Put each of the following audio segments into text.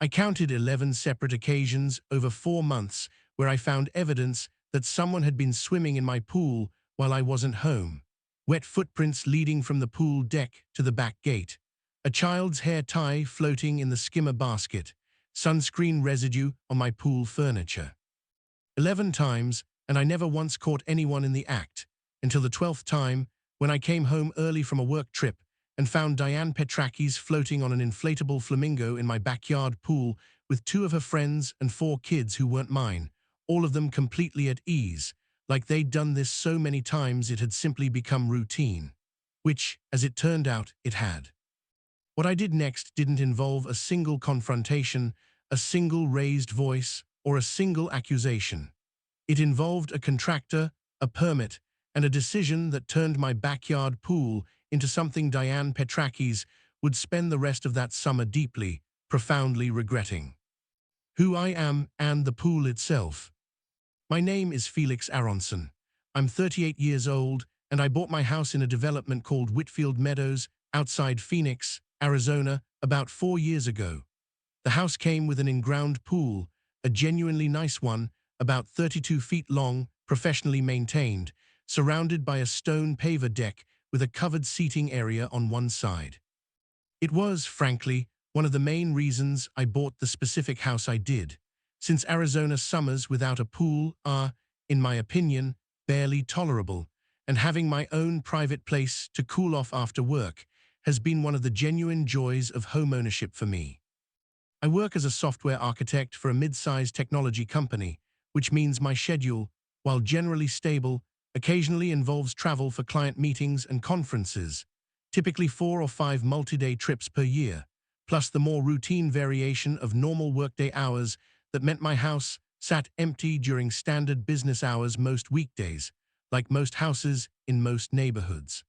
I counted 11 separate occasions over 4 months where I found evidence that someone had been swimming in my pool while I wasn't home. Wet footprints leading from the pool deck to the back gate, a child's hair tie floating in the skimmer basket, sunscreen residue on my pool furniture. 11 times, and I never once caught anyone in the act, until the 12th time when I came home early from a work trip and found Diane Petrakis floating on an inflatable flamingo in my backyard pool with 2 of her friends and 4 kids who weren't mine, all of them completely at ease, like they'd done this so many times it had simply become routine. Which, as it turned out, it had. What I did next didn't involve a single confrontation, a single raised voice, or a single accusation. It involved a contractor, a permit, and a decision that turned my backyard pool into something Diane Petrakis would spend the rest of that summer deeply, profoundly regretting. Who I am and the pool itself. My name is Felix Aronson. I'm 38 years old, and I bought my house in a development called Whitfield Meadows outside Phoenix, Arizona, about 4 years ago. The house came with an in-ground pool, a genuinely nice one, about 32 feet long, professionally maintained, surrounded by a stone paver deck with a covered seating area on one side. It was, frankly, one of the main reasons I bought the specific house I did, since Arizona summers without a pool are, in my opinion, barely tolerable, and having my own private place to cool off after work has been one of the genuine joys of homeownership for me. I work as a software architect for a mid-sized technology company, which means my schedule, while generally stable, occasionally involves travel for client meetings and conferences, typically 4 or 5 multi-day trips per year, plus the more routine variation of normal workday hours that meant my house sat empty during standard business hours most weekdays, like most houses in most neighborhoods.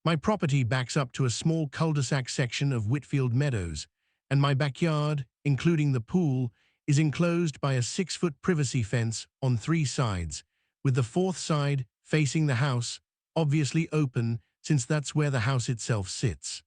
My property backs up to a small cul-de-sac section of Whitfield Meadows, and my backyard, including the pool, is enclosed by a 6-foot privacy fence on 3 sides, with the 4th side facing the house, obviously open since that's where the house itself sits.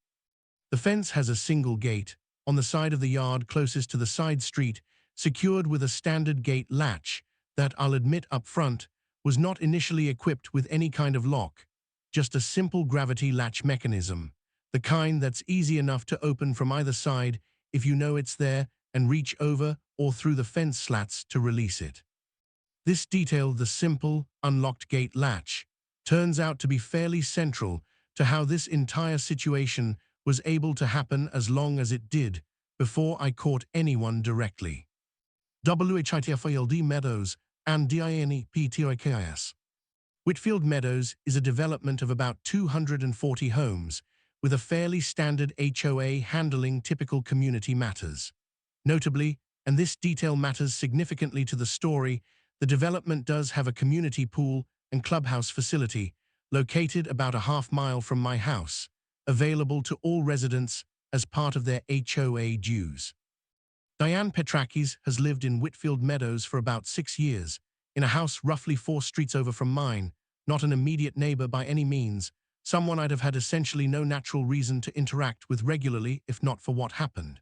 The fence has a single gate, on the side of the yard closest to the side street, secured with a standard gate latch that, I'll admit up front, was not initially equipped with any kind of lock, just a simple gravity latch mechanism, the kind that's easy enough to open from either side if you know it's there and reach over or through the fence slats to release it. This detail, the simple, unlocked gate latch, turns out to be fairly central to how this entire situation was able to happen as long as it did before I caught anyone directly. WHITFILD Meadows and DINEPTOKIS. Whitfield Meadows is a development of about 240 homes, with a fairly standard HOA handling typical community matters. Notably, and this detail matters significantly to the story, the development does have a community pool and clubhouse facility, located about a half-mile from my house, available to all residents as part of their HOA dues. Diane Petrakis has lived in Whitfield Meadows for about 6 years, in a house roughly 4 streets over from mine, not an immediate neighbor by any means, someone I'd have had essentially no natural reason to interact with regularly if not for what happened.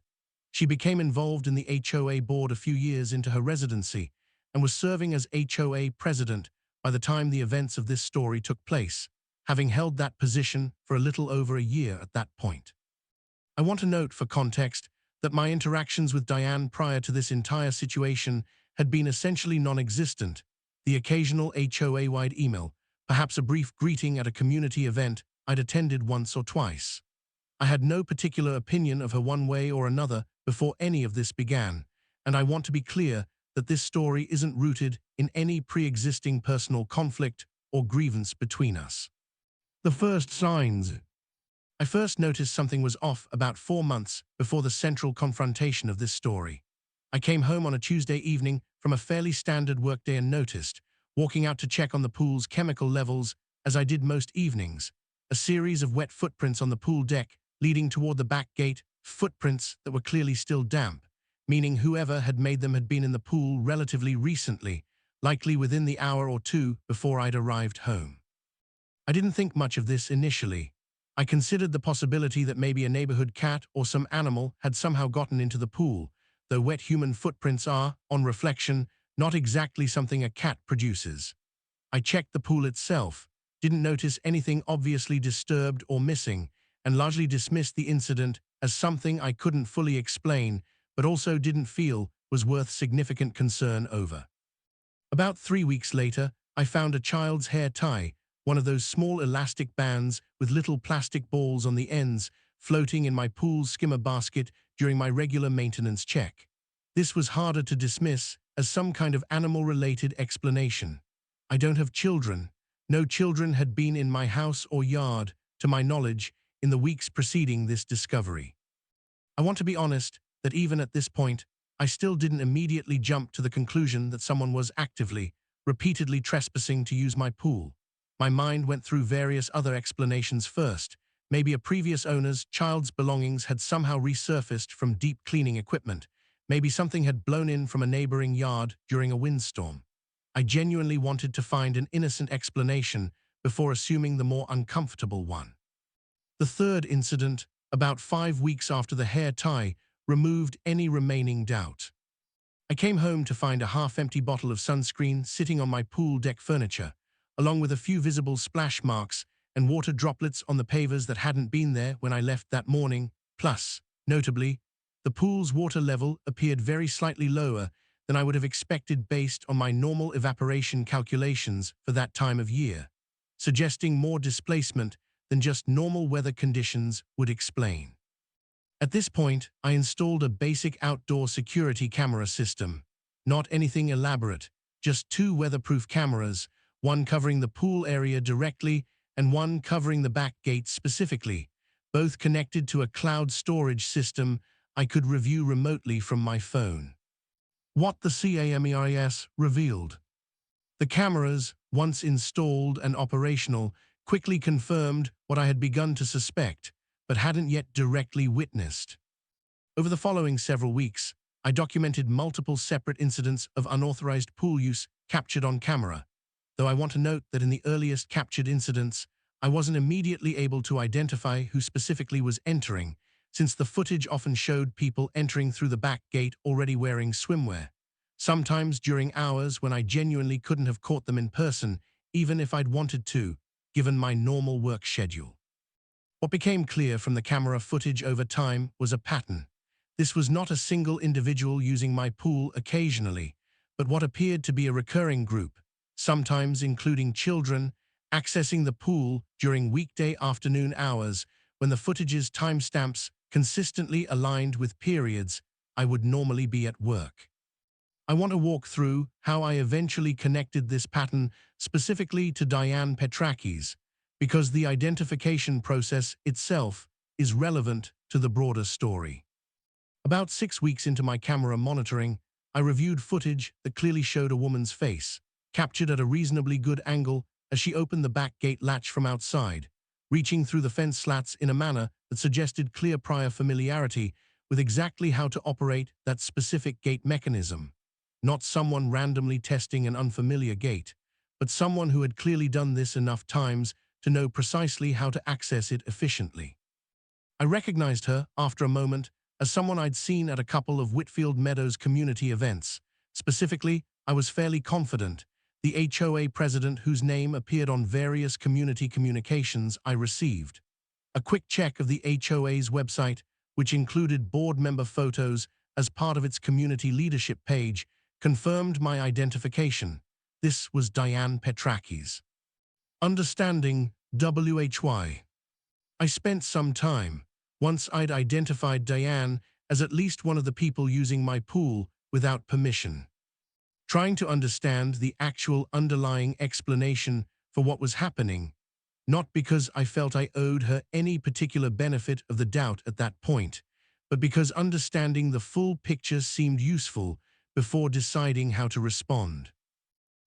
She became involved in the HOA board a few years into her residency and was serving as HOA president by the time the events of this story took place, having held that position for a little over a year at that point. I want to note for context that my interactions with Diane prior to this entire situation had been essentially non-existent, the occasional HOA-wide email, perhaps a brief greeting at a community event I'd attended once or twice. I had no particular opinion of her one way or another before any of this began, and I want to be clear that this story isn't rooted in any pre-existing personal conflict or grievance between us. The first signs. I first noticed something was off about 4 months before the central confrontation of this story. I came home on a Tuesday evening from a fairly standard workday and noticed, walking out to check on the pool's chemical levels as I did most evenings, a series of wet footprints on the pool deck leading toward the back gate, footprints that were clearly still damp, meaning whoever had made them had been in the pool relatively recently, likely within the hour or 2 before I'd arrived home. I didn't think much of this initially. I considered the possibility that maybe a neighborhood cat or some animal had somehow gotten into the pool, though wet human footprints are, on reflection, not exactly something a cat produces. I checked the pool itself, didn't notice anything obviously disturbed or missing, and largely dismissed the incident as something I couldn't fully explain, but also didn't feel was worth significant concern over. About 3 weeks later, I found a child's hair tie, one of those small elastic bands with little plastic balls on the ends, floating in my pool's skimmer basket during my regular maintenance check. This was harder to dismiss as some kind of animal-related explanation. I don't have children. No children had been in my house or yard, to my knowledge, in the weeks preceding this discovery. I want to be honest that even at this point, I still didn't immediately jump to the conclusion that someone was actively, repeatedly trespassing to use my pool. My mind went through various other explanations first. Maybe a previous owner's child's belongings had somehow resurfaced from deep cleaning equipment. Maybe something had blown in from a neighboring yard during a windstorm. I genuinely wanted to find an innocent explanation before assuming the more uncomfortable one. The third incident, about 5 weeks after the hair tie, removed any remaining doubt. I came home to find a half-empty bottle of sunscreen sitting on my pool deck furniture, along with a few visible splash marks and water droplets on the pavers that hadn't been there when I left that morning. Plus, notably, the pool's water level appeared very slightly lower than I would have expected based on my normal evaporation calculations for that time of year, suggesting more displacement than just normal weather conditions would explain. At this point, I installed a basic outdoor security camera system. Not anything elaborate, just 2 weatherproof cameras, one covering the pool area directly and one covering the back gate specifically, both connected to a cloud storage system I could review remotely from my phone. What the CAMERS revealed. The cameras, once installed and operational, quickly confirmed what I had begun to suspect, but hadn't yet directly witnessed. Over the following several weeks, I documented multiple separate incidents of unauthorized pool use captured on camera, though I want to note that in the earliest captured incidents, I wasn't immediately able to identify who specifically was entering, since the footage often showed people entering through the back gate already wearing swimwear, sometimes during hours when I genuinely couldn't have caught them in person, even if I'd wanted to, given my normal work schedule. What became clear from the camera footage over time was a pattern. This was not a single individual using my pool occasionally, but what appeared to be a recurring group, sometimes including children, accessing the pool during weekday afternoon hours when the footage's timestamps consistently aligned with periods I would normally be at work. I want to walk through how I eventually connected this pattern specifically to Diane Petrakis, because the identification process itself is relevant to the broader story. About 6 weeks into my camera monitoring, I reviewed footage that clearly showed a woman's face, captured at a reasonably good angle as she opened the back gate latch from outside, reaching through the fence slats in a manner that suggested clear prior familiarity with exactly how to operate that specific gate mechanism. Not someone randomly testing an unfamiliar gate, but someone who had clearly done this enough times to know precisely how to access it efficiently. I recognized her, after a moment, as someone I'd seen at a couple of Whitfield Meadows community events. Specifically, I was fairly confident, the HOA president whose name appeared on various community communications I received. A quick check of the HOA's website, which included board member photos as part of its community leadership page, confirmed my identification. This was Diane Petrakis. Understanding WHY. I spent some time, once I'd identified Diane as at least one of the people using my pool without permission, trying to understand the actual underlying explanation for what was happening, not because I felt I owed her any particular benefit of the doubt at that point, but because understanding the full picture seemed useful before deciding how to respond.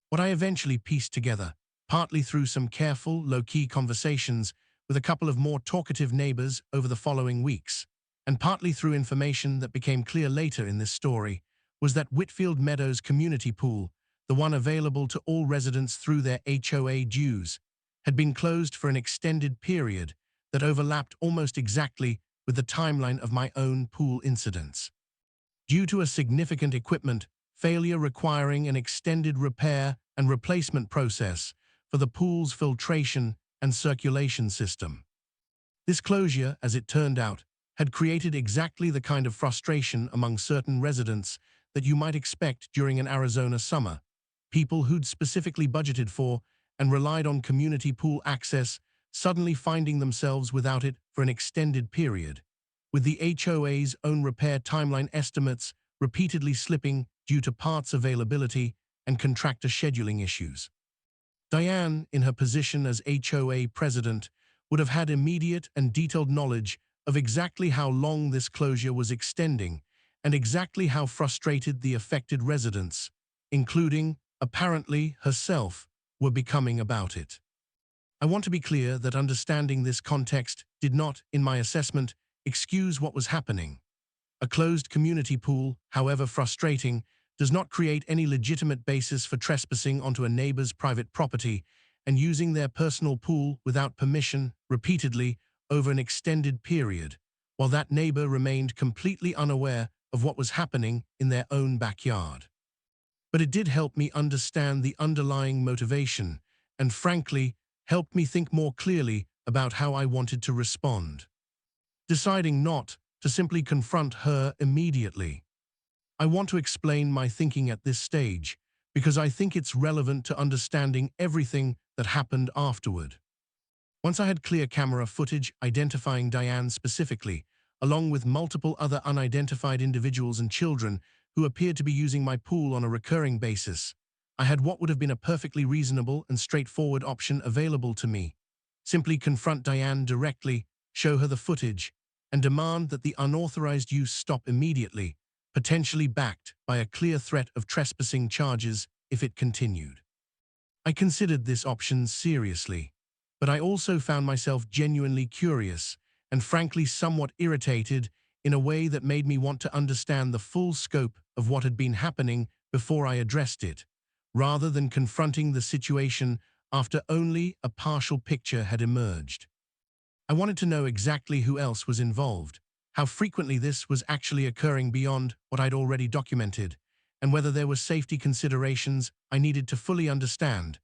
What I eventually pieced together, partly through some careful, low-key conversations with a couple of more talkative neighbors over the following weeks, and partly through information that became clear later in this story, was that Whitfield Meadows community pool, the one available to all residents through their HOA dues, had been closed for an extended period that overlapped almost exactly with the timeline of my own pool incidents. due to a significant equipment failure requiring an extended repair and replacement process for the pool's filtration and circulation system. This closure, as it turned out, had created exactly the kind of frustration among certain residents that you might expect during an Arizona summer. People who'd specifically budgeted for and relied on community pool access suddenly finding themselves without it for an extended period, with the HOA's own repair timeline estimates repeatedly slipping due to parts availability and contractor scheduling issues. Diane, in her position as HOA president, would have had immediate and detailed knowledge of exactly how long this closure was extending and exactly how frustrated the affected residents, including, apparently, herself, were becoming about it. I want to be clear that understanding this context did not, in my assessment, excuse what was happening. A closed community pool, however frustrating, does not create any legitimate basis for trespassing onto a neighbor's private property and using their personal pool without permission repeatedly over an extended period, while that neighbor remained completely unaware of what was happening in their own backyard. But it did help me understand the underlying motivation and, frankly, helped me think more clearly about how I wanted to respond. Deciding not to simply confront her immediately. I want to explain my thinking at this stage because I think it's relevant to understanding everything that happened afterward. Once I had clear camera footage identifying Diane specifically, along with multiple other unidentified individuals and children who appeared to be using my pool on a recurring basis, I had what would have been a perfectly reasonable and straightforward option available to me. Simply confront Diane directly, show her the footage, and demand that the unauthorized use stop immediately, potentially backed by a clear threat of trespassing charges if it continued. I considered this option seriously, but I also found myself genuinely curious and frankly somewhat irritated in a way that made me want to understand the full scope of what had been happening before I addressed it, rather than confronting the situation after only a partial picture had emerged. I wanted to know exactly who else was involved, how frequently this was actually occurring beyond what I'd already documented, and whether there were safety considerations I needed to fully understand,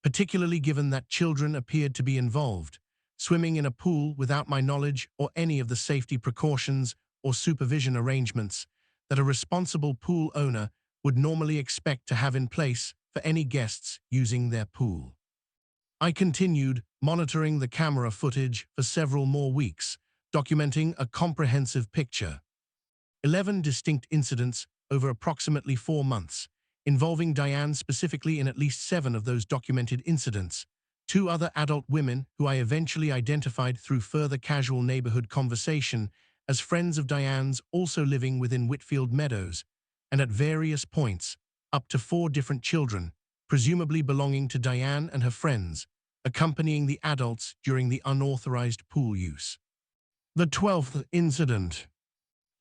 particularly given that children appeared to be involved, swimming in a pool without my knowledge or any of the safety precautions or supervision arrangements that a responsible pool owner would normally expect to have in place for any guests using their pool. I continued monitoring the camera footage for several more weeks, documenting a comprehensive picture. 11 distinct incidents over approximately 4 months, involving Diane specifically in at least 7 of those documented incidents, 2 other adult women who I eventually identified through further casual neighborhood conversation as friends of Diane's also living within Whitfield Meadows, and at various points, up to 4 different children, presumably belonging to Diane and her friends, accompanying the adults during the unauthorized pool use. The 12th incident.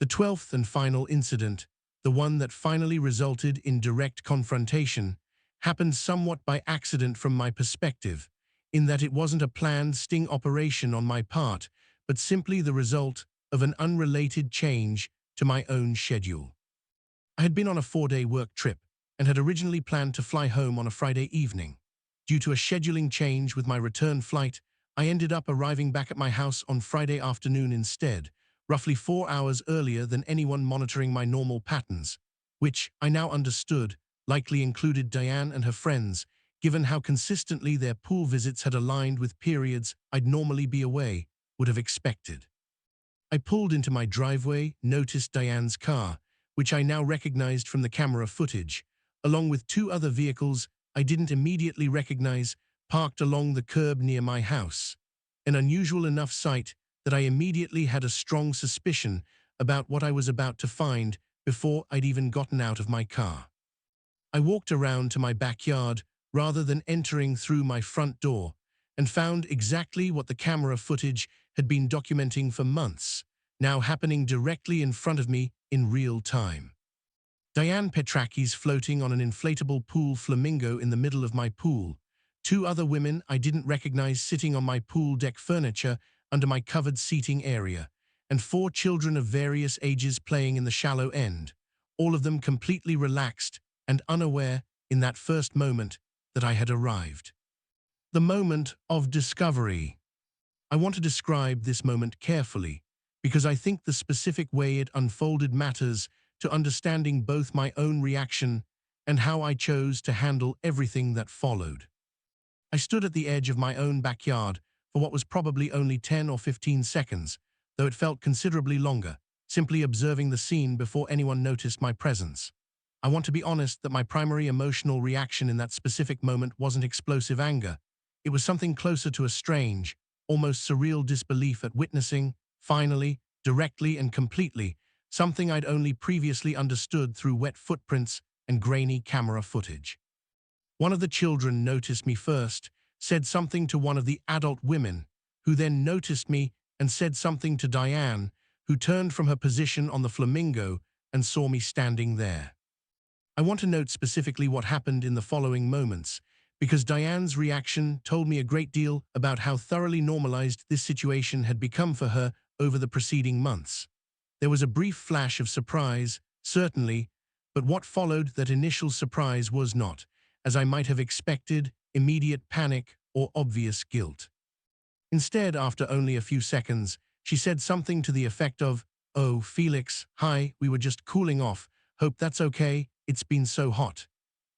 The 12th and final incident, the one that finally resulted in direct confrontation, happened somewhat by accident from my perspective, in that it wasn't a planned sting operation on my part, but simply the result of an unrelated change to my own schedule. I had been on a 4-day work trip and had originally planned to fly home on a Friday evening. Due to a scheduling change with my return flight, I ended up arriving back at my house on Friday afternoon instead, roughly 4 hours earlier than anyone monitoring my normal patterns, which, I now understood, likely included Diane and her friends, given how consistently their pool visits had aligned with periods I'd normally be away, would have expected. I pulled into my driveway, noticed Diane's car, which I now recognized from the camera footage, along with 2 other vehicles I didn't immediately recognize parked along the curb near my house, an unusual enough sight that I immediately had a strong suspicion about what I was about to find before I'd even gotten out of my car. I walked around to my backyard rather than entering through my front door and found exactly what the camera footage had been documenting for months, now happening directly in front of me in real time. Diane Petrakis floating on an inflatable pool flamingo in the middle of my pool, 2 other women I didn't recognize sitting on my pool deck furniture under my covered seating area, and 4 children of various ages playing in the shallow end, all of them completely relaxed and unaware in that first moment that I had arrived. The moment of discovery. I want to describe this moment carefully because I think the specific way it unfolded matters to understanding both my own reaction and how I chose to handle everything that followed. I stood at the edge of my own backyard for what was probably only 10 or 15 seconds, though it felt considerably longer, simply observing the scene before anyone noticed my presence. I want to be honest that my primary emotional reaction in that specific moment wasn't explosive anger. It was something closer to a strange, almost surreal disbelief at witnessing, finally, directly and completely, something I'd only previously understood through wet footprints and grainy camera footage. One of the children noticed me first, said something to one of the adult women, who then noticed me and said something to Diane, who turned from her position on the flamingo and saw me standing there. I want to note specifically what happened in the following moments, because Diane's reaction told me a great deal about how thoroughly normalized this situation had become for her over the preceding months. There was a brief flash of surprise, certainly, but what followed that initial surprise was not, as I might have expected, immediate panic or obvious guilt. Instead, after only a few seconds, she said something to the effect of, "Oh, Felix, hi, we were just cooling off. Hope that's okay, it's been so hot,"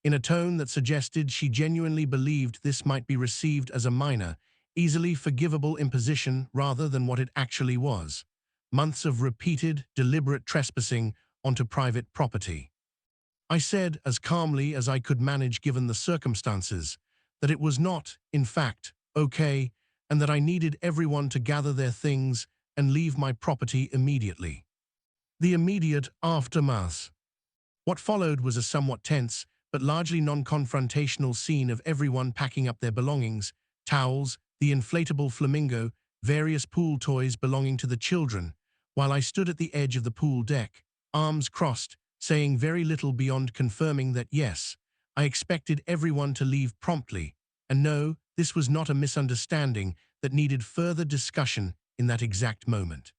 in a tone that suggested she genuinely believed this might be received as a minor, easily forgivable imposition rather than what it actually was: months of repeated, deliberate trespassing onto private property. I said, as calmly as I could manage given the circumstances, that it was not, in fact, okay, and that I needed everyone to gather their things and leave my property immediately. The immediate aftermath. What followed was a somewhat tense, but largely non-confrontational scene of everyone packing up their belongings: towels, the inflatable flamingo, various pool toys belonging to the children, while I stood at the edge of the pool deck, arms crossed, saying very little beyond confirming that yes, I expected everyone to leave promptly, and no, this was not a misunderstanding that needed further discussion in that exact moment.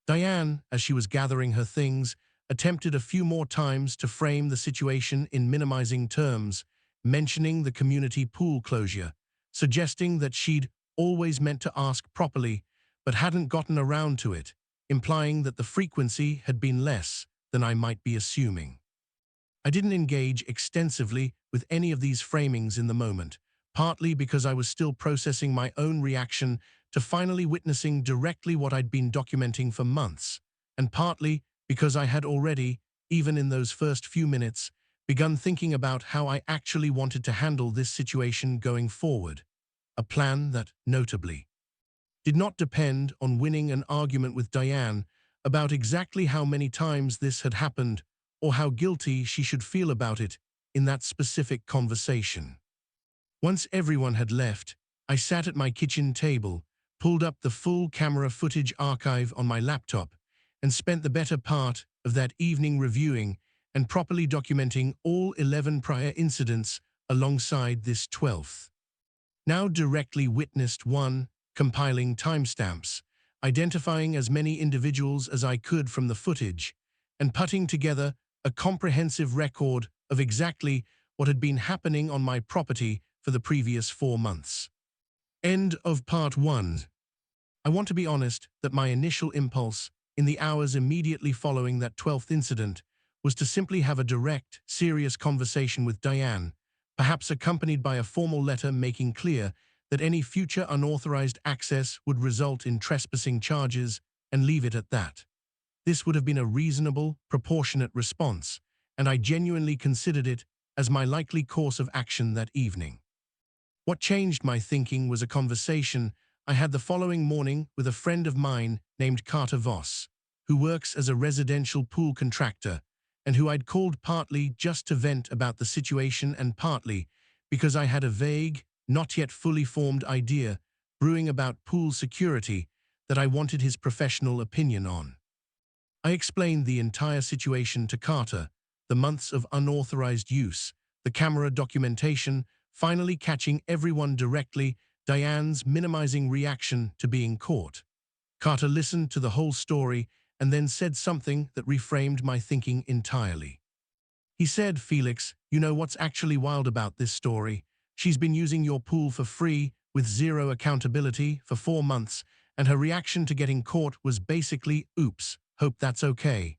Diane, as she was gathering her things, attempted a few more times to frame the situation in minimizing terms, mentioning the community pool closure, suggesting that she'd always meant to ask properly, but hadn't gotten around to it, implying that the frequency had been less than I might be assuming. I didn't engage extensively with any of these framings in the moment, partly because I was still processing my own reaction to finally witnessing directly what I'd been documenting for months, and partly because I had already, even in those first few minutes, begun thinking about how I actually wanted to handle this situation going forward, a plan that, notably, did not depend on winning an argument with Diane about exactly how many times this had happened or how guilty she should feel about it in that specific conversation. Once everyone had left, I sat at my kitchen table, pulled up the full camera footage archive on my laptop, and spent the better part of that evening reviewing and properly documenting all 11 prior incidents alongside this 12th. Now directly witnessed one, compiling timestamps, identifying as many individuals as I could from the footage, and putting together a comprehensive record of exactly what had been happening on my property for the previous 4 months. End of part 1. I want to be honest that my initial impulse, in the hours immediately following that 12th incident, was to simply have a direct, serious conversation with Diane, perhaps accompanied by a formal letter making clear that any future unauthorized access would result in trespassing charges, and leave it at that. This would have been a reasonable, proportionate response, and I genuinely considered it as my likely course of action that evening. What changed my thinking was a conversation I had the following morning with a friend of mine named Carter Voss, who works as a residential pool contractor, and who I'd called partly just to vent about the situation and partly because I had a vague, not yet fully formed idea brewing about pool security that I wanted his professional opinion on. I explained the entire situation to Carter, the months of unauthorized use, the camera documentation, finally catching everyone directly, Diane's minimizing reaction to being caught. Carter listened to the whole story and then said something that reframed my thinking entirely. He said, "Felix, you know what's actually wild about this story? She's been using your pool for free with zero accountability for 4 months, and her reaction to getting caught was basically, 'Oops, hope that's okay.'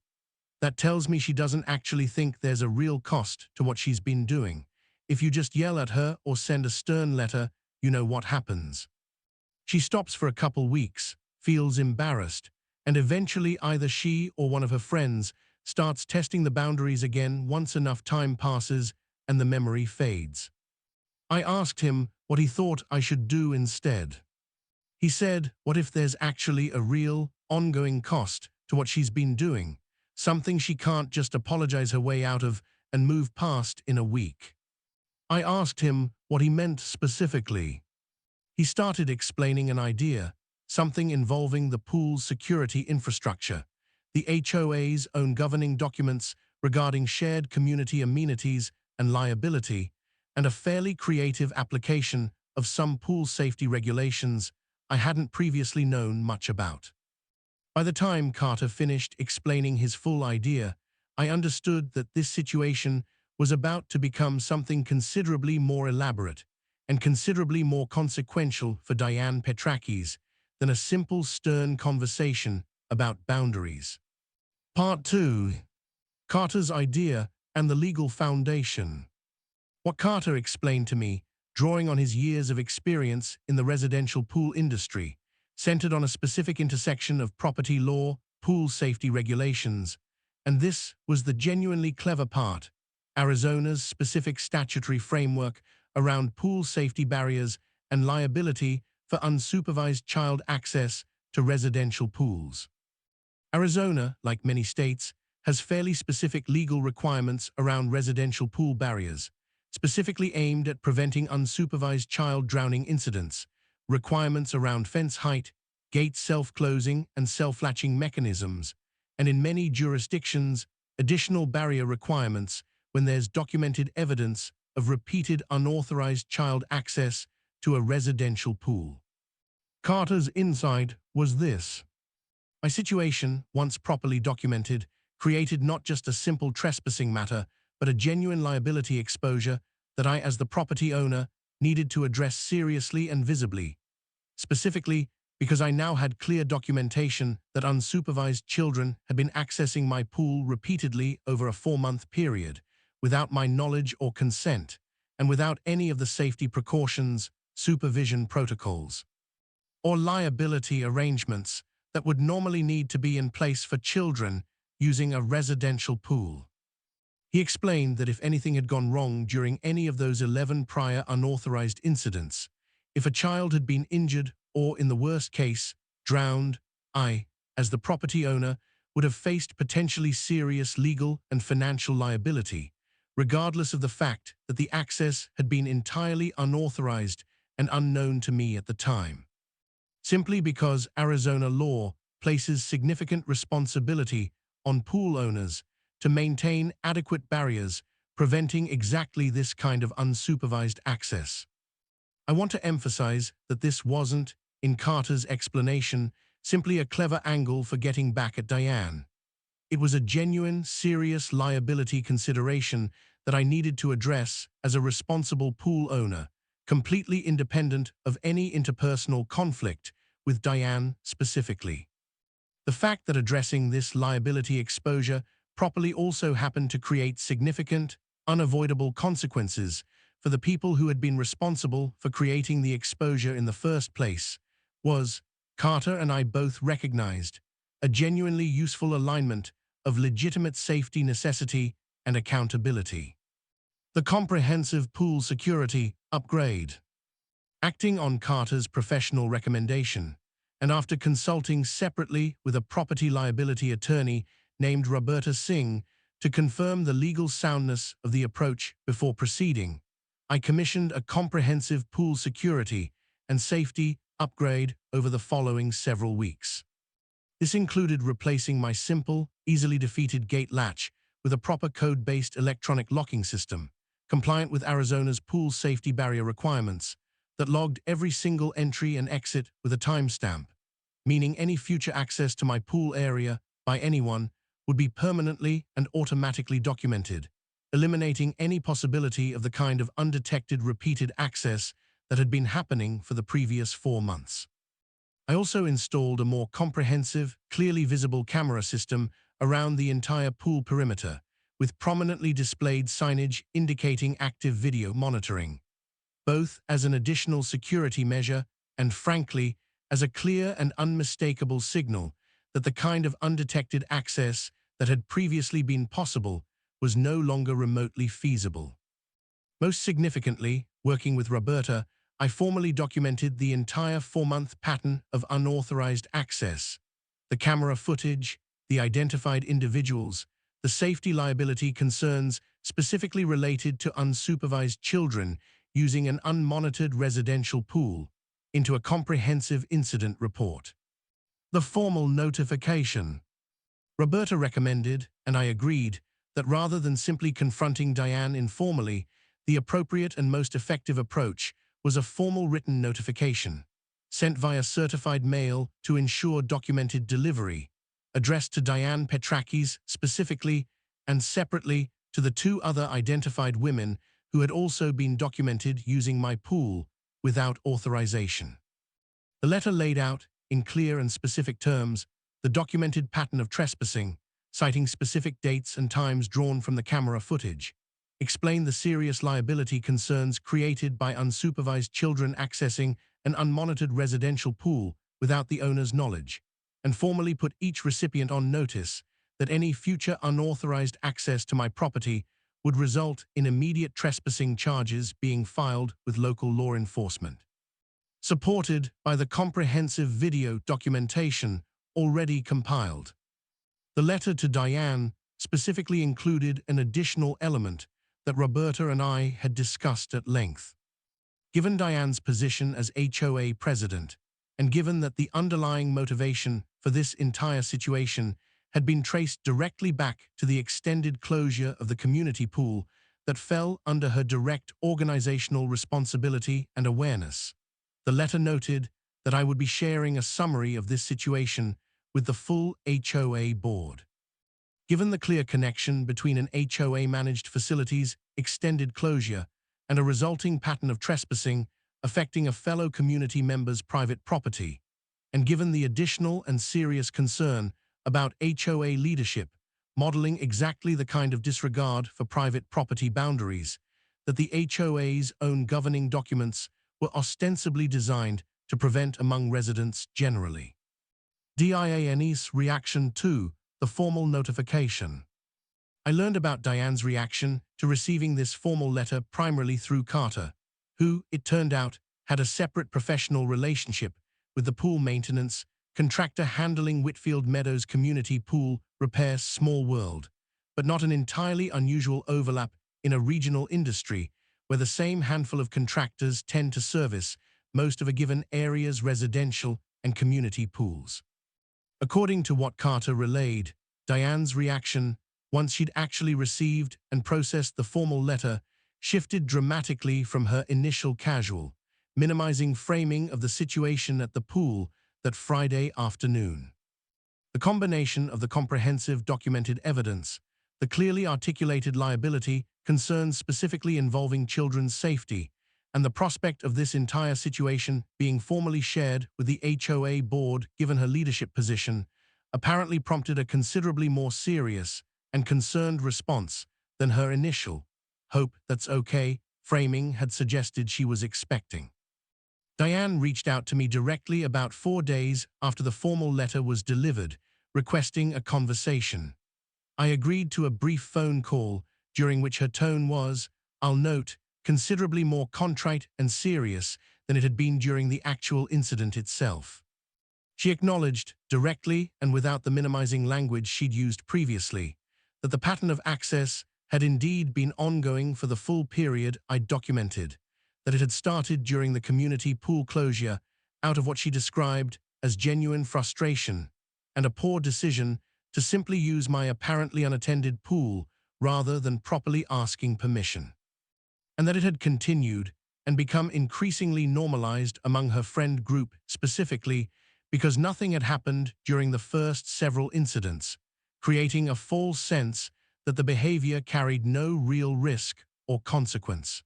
That tells me she doesn't actually think there's a real cost to what she's been doing. If you just yell at her or send a stern letter, you know what happens. She stops for a couple weeks, feels embarrassed, and eventually either she or one of her friends starts testing the boundaries again once enough time passes and the memory fades." I asked him what he thought I should do instead. He said, "What if there's actually a real, ongoing cost to what she's been doing? Something she can't just apologize her way out of and move past in a week." I asked him what he meant specifically. He started explaining an idea, something involving the pool's security infrastructure, the HOA's own governing documents regarding shared community amenities and liability, and a fairly creative application of some pool safety regulations I hadn't previously known much about. By the time Carter finished explaining his full idea, I understood that this situation was about to become something considerably more elaborate and considerably more consequential for Diane Petrakis than a simple stern conversation about boundaries. Part 2. Carter's idea and the legal foundation. What Carter explained to me, drawing on his years of experience in the residential pool industry, centered on a specific intersection of property law, pool safety regulations, and this was the genuinely clever part: Arizona's specific statutory framework around pool safety barriers and liability for unsupervised child access to residential pools. Arizona, like many states, has fairly specific legal requirements around residential pool barriers, specifically aimed at preventing unsupervised child drowning incidents, requirements around fence height, gate self-closing and self-latching mechanisms, and in many jurisdictions, additional barrier requirements when there's documented evidence of repeated unauthorized child access to a residential pool. Carter's insight was this: my situation, once properly documented, created not just a simple trespassing matter, but a genuine liability exposure that I, as the property owner, needed to address seriously and visibly, specifically because I now had clear documentation that unsupervised children had been accessing my pool repeatedly over a 4-month period, without my knowledge or consent, and without any of the safety precautions, supervision protocols, or liability arrangements that would normally need to be in place for children using a residential pool. He explained that if anything had gone wrong during any of those 11 prior unauthorized incidents, if a child had been injured or, in the worst case, drowned, I, as the property owner, would have faced potentially serious legal and financial liability, regardless of the fact that the access had been entirely unauthorized and unknown to me at the time. Simply because Arizona law places significant responsibility on pool owners to maintain adequate barriers preventing exactly this kind of unsupervised access. I want to emphasize that this wasn't, in Carter's explanation, simply a clever angle for getting back at Diane. It was a genuine, serious liability consideration that I needed to address as a responsible pool owner, completely independent of any interpersonal conflict with Diane specifically. The fact that addressing this liability exposure properly also happened to create significant, unavoidable consequences for the people who had been responsible for creating the exposure in the first place was, Carter and I both recognized, a genuinely useful alignment of legitimate safety necessity and accountability. The comprehensive pool security upgrade. Acting on Carter's professional recommendation, and after consulting separately with a property liability attorney named Roberta Singh to confirm the legal soundness of the approach before proceeding, I commissioned a comprehensive pool security and safety upgrade over the following several weeks. This included replacing my simple, easily defeated gate latch with a proper code-based electronic locking system, compliant with Arizona's pool safety barrier requirements, that logged every single entry and exit with a timestamp, meaning any future access to my pool area by anyone would be permanently and automatically documented, eliminating any possibility of the kind of undetected repeated access that had been happening for the previous 4 months. I also installed a more comprehensive, clearly visible camera system around the entire pool perimeter, with prominently displayed signage indicating active video monitoring, both as an additional security measure and, frankly, as a clear and unmistakable signal that the kind of undetected access that had previously been possible was no longer remotely feasible. Most significantly, working with Roberta, I formally documented the entire 4-month pattern of unauthorized access, the camera footage, the identified individuals, the safety liability concerns specifically related to unsupervised children using an unmonitored residential pool, into a comprehensive incident report. The formal notification. Roberta recommended, and I agreed, that rather than simply confronting Diane informally, the appropriate and most effective approach was a formal written notification, sent via certified mail to ensure documented delivery, addressed to Diane Petrakis specifically and separately to the 2 other identified women who had also been documented using my pool without authorization. The letter laid out, in clear and specific terms, the documented pattern of trespassing, citing specific dates and times drawn from the camera footage, explained the serious liability concerns created by unsupervised children accessing an unmonitored residential pool without the owner's knowledge, and formally put each recipient on notice that any future unauthorized access to my property would result in immediate trespassing charges being filed with local law enforcement. Supported by the comprehensive video documentation already compiled. The letter to Diane specifically included an additional element that Roberta and I had discussed at length. Given Diane's position as HOA president, and given that the underlying motivation for this entire situation had been traced directly back to the extended closure of the community pool that fell under her direct organizational responsibility and awareness, the letter noted that I would be sharing a summary of this situation with the full HOA board. Given the clear connection between an HOA-managed facility's extended closure and a resulting pattern of trespassing affecting a fellow community member's private property, and given the additional and serious concern about HOA leadership modeling exactly the kind of disregard for private property boundaries that the HOA's own governing documents were ostensibly designed to prevent among residents generally. Diane's reaction to the formal notification. I learned about Diane's reaction to receiving this formal letter primarily through Carter, who, it turned out, had a separate professional relationship with the pool maintenance contractor handling Whitfield Meadows Community Pool Repair. Small world, but not an entirely unusual overlap in a regional industry where the same handful of contractors tend to service most of a given area's residential and community pools. According to what Carter relayed, Diane's reaction, once she'd actually received and processed the formal letter, shifted dramatically from her initial casual, minimizing framing of the situation at the pool that Friday afternoon. The combination of the comprehensive documented evidence, the clearly articulated liability concerns specifically involving children's safety, and the prospect of this entire situation being formally shared with the HOA board given her leadership position, apparently prompted a considerably more serious and concerned response than her initial "hope that's okay" framing had suggested she was expecting. Diane reached out to me directly about 4 days after the formal letter was delivered, requesting a conversation. I agreed to a brief phone call, during which her tone was, I'll note, considerably more contrite and serious than it had been during the actual incident itself. She acknowledged, directly and without the minimizing language she'd used previously, that the pattern of access had indeed been ongoing for the full period I'd documented, that it had started during the community pool closure out of what she described as genuine frustration and a poor decision to simply use my apparently unattended pool rather than properly asking permission, and that it had continued and become increasingly normalized among her friend group, specifically because nothing had happened during the first several incidents, creating a false sense that the behavior carried no real risk or consequence.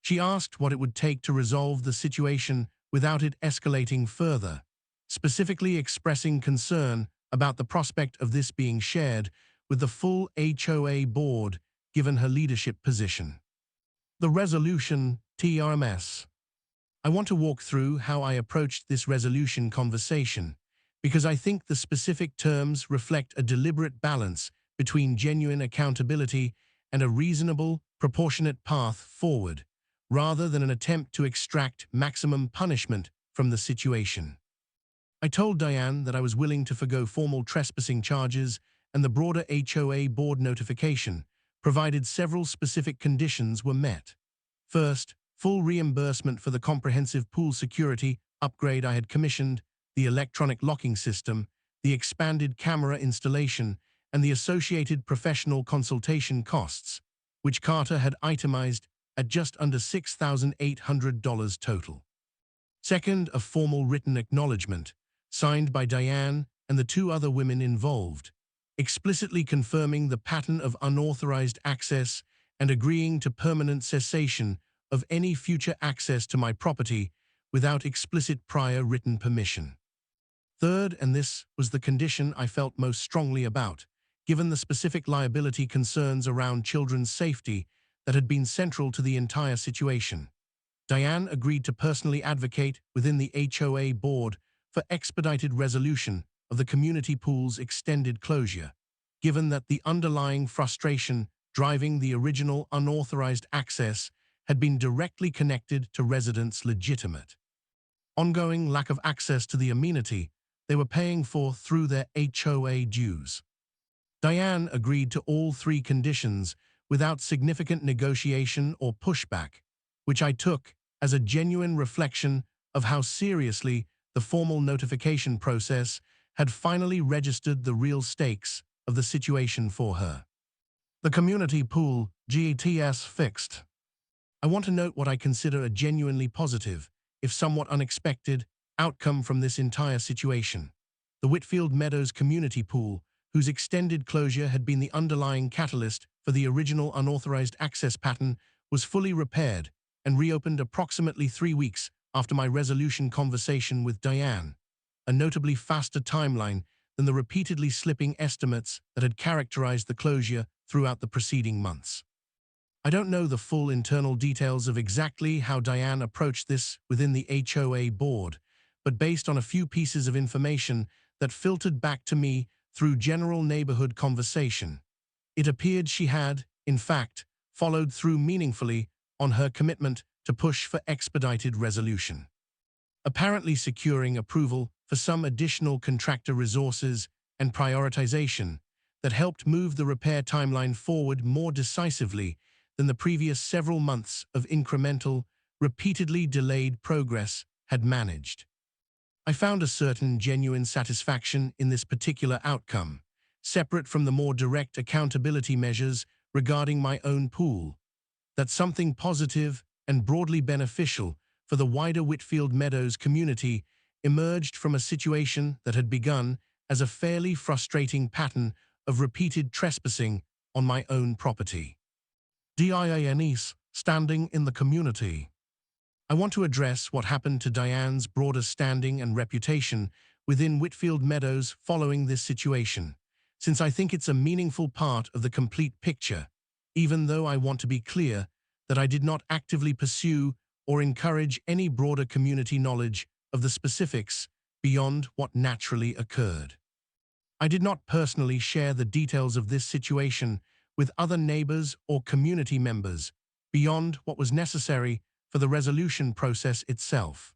She asked what it would take to resolve the situation without it escalating further, specifically expressing concern about the prospect of this being shared with the full HOA board given her leadership position. The resolution, TRMS. I want to walk through how I approached this resolution conversation, because I think the specific terms reflect a deliberate balance between genuine accountability and a reasonable, proportionate path forward, rather than an attempt to extract maximum punishment from the situation. I told Diane that I was willing to forgo formal trespassing charges and the broader HOA board notification, provided several specific conditions were met. First, full reimbursement for the comprehensive pool security upgrade I had commissioned, the electronic locking system, the expanded camera installation, and the associated professional consultation costs, which Carter had itemized at just under $6,800 total. Second, a formal written acknowledgement, signed by Diane and the two other women involved, explicitly confirming the pattern of unauthorized access and agreeing to permanent cessation of any future access to my property without explicit prior written permission. Third, and this was the condition I felt most strongly about, given the specific liability concerns around children's safety that had been central to the entire situation, Diane agreed to personally advocate within the HOA board for expedited resolution of the community pool's extended closure, given that the underlying frustration driving the original unauthorized access had been directly connected to residents' legitimate, ongoing lack of access to the amenity they were paying for through their HOA dues. Diane agreed to all three conditions without significant negotiation or pushback, which I took as a genuine reflection of how seriously the formal notification process had finally registered the real stakes of the situation for her. The community pool, GETS, fixed. I want to note what I consider a genuinely positive, if somewhat unexpected, outcome from this entire situation. The Whitfield Meadows community pool, whose extended closure had been the underlying catalyst for the original unauthorized access pattern, was fully repaired and reopened approximately 3 weeks after my resolution conversation with Diane, a notably faster timeline than the repeatedly slipping estimates that had characterized the closure throughout the preceding months. I don't know the full internal details of exactly how Diane approached this within the HOA board, but based on a few pieces of information that filtered back to me through general neighborhood conversation, it appeared she had, in fact, followed through meaningfully on her commitment to push for expedited resolution, apparently securing approval for some additional contractor resources and prioritization that helped move the repair timeline forward more decisively than the previous several months of incremental, repeatedly delayed progress had managed. I found a certain genuine satisfaction in this particular outcome, separate from the more direct accountability measures regarding my own pool, that something positive and broadly beneficial for the wider Whitfield Meadows community emerged from a situation that had begun as a fairly frustrating pattern of repeated trespassing on my own property. DIANES, standing in the community. I want to address what happened to Diane's broader standing and reputation within Whitfield Meadows following this situation, since I think it's a meaningful part of the complete picture, even though I want to be clear that I did not actively pursue or encourage any broader community knowledge of the specifics beyond what naturally occurred. I did not personally share the details of this situation with other neighbors or community members beyond what was necessary for the resolution process itself.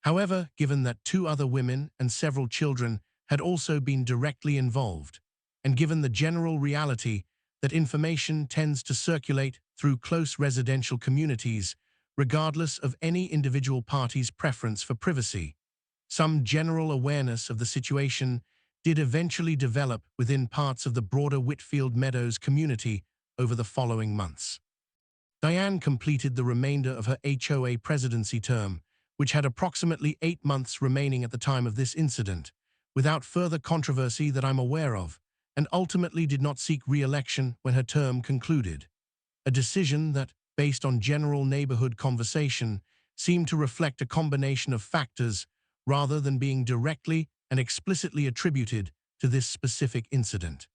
However, given that 2 other women and several children had also been directly involved, and given the general reality that information tends to circulate through close residential communities, regardless of any individual party's preference for privacy, some general awareness of the situation did eventually develop within parts of the broader Whitfield Meadows community over the following months. Diane completed the remainder of her HOA presidency term which had approximately 8 months remaining at the time of this incident, without further controversy that I'm aware of, and ultimately did not seek re-election when her term concluded. A decision that, based on general neighborhood conversation, seemed to reflect a combination of factors rather than being directly and explicitly attributed to this specific incident.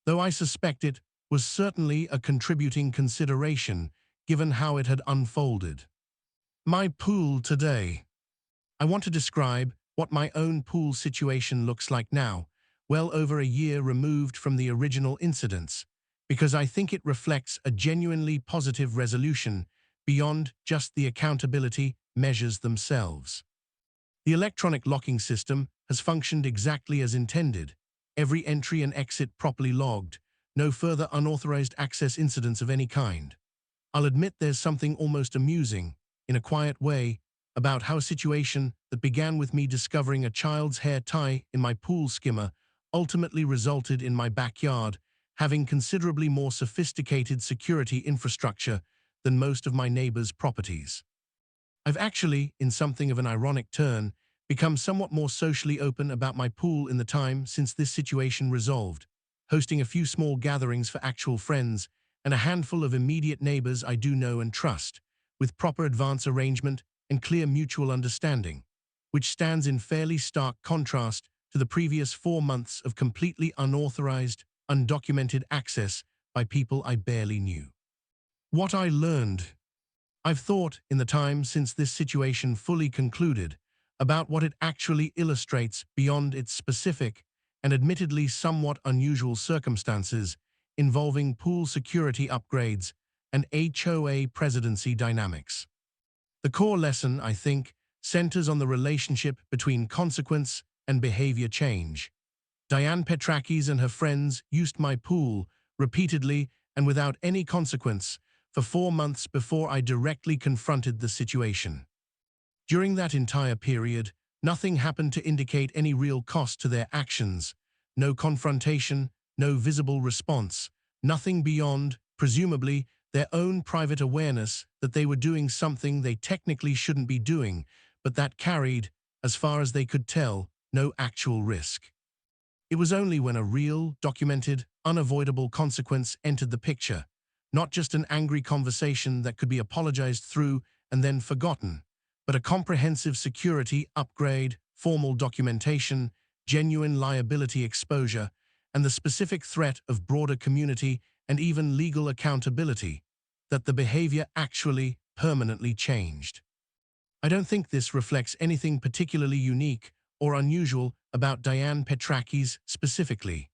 Though I suspect it was certainly a contributing consideration given how it had unfolded. My pool today. I want to describe what my own pool situation looks like now, well over a year removed from the original incidents, because I think it reflects a genuinely positive resolution beyond just the accountability measures themselves. The electronic locking system has functioned exactly as intended, every entry and exit properly logged, no further unauthorized access incidents of any kind. I'll admit there's something almost amusing, in a quiet way, about how a situation that began with me discovering a child's hair tie in my pool skimmer ultimately resulted in my backyard having considerably more sophisticated security infrastructure than most of my neighbors' properties. I've actually, in something of an ironic turn, become somewhat more socially open about my pool in the time since this situation resolved, hosting a few small gatherings for actual friends and a handful of immediate neighbors I do know and trust, with proper advance arrangement and clear mutual understanding, which stands in fairly stark contrast to the previous 4 months of completely unauthorized, undocumented access by people I barely knew. What I learned. I've thought, in the time since this situation fully concluded, about what it actually illustrates beyond its specific and admittedly somewhat unusual circumstances involving pool security upgrades and HOA presidency dynamics. The core lesson, I think, centers on the relationship between consequence and behavior change. Diane Petrakis and her friends used my pool repeatedly and without any consequence for 4 months before I directly confronted the situation. During that entire period, nothing happened to indicate any real cost to their actions. No confrontation, no visible response, nothing beyond, presumably, their own private awareness that they were doing something they technically shouldn't be doing, but that carried, as far as they could tell, no actual risk. It was only when a real, documented, unavoidable consequence entered the picture, not just an angry conversation that could be apologized through and then forgotten, but a comprehensive security upgrade, formal documentation, genuine liability exposure, and the specific threat of broader community and even legal accountability, that the behavior actually permanently changed. I don't think this reflects anything particularly unique or unusual about Diane Petrakis specifically.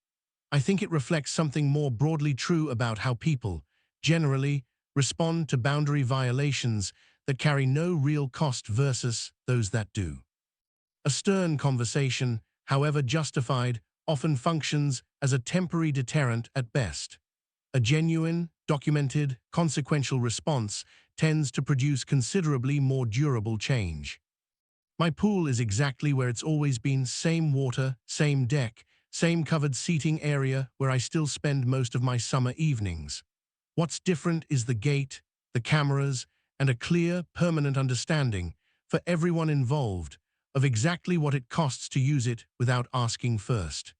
I think it reflects something more broadly true about how people, generally, respond to boundary violations that carry no real cost versus those that do. A stern conversation, however justified, often functions as a temporary deterrent at best. A genuine, documented, consequential response tends to produce considerably more durable change. My pool is exactly where it's always been, same water, same deck, same covered seating area where I still spend most of my summer evenings. What's different is the gate, the cameras, and a clear, permanent understanding, for everyone involved, of exactly what it costs to use it without asking first.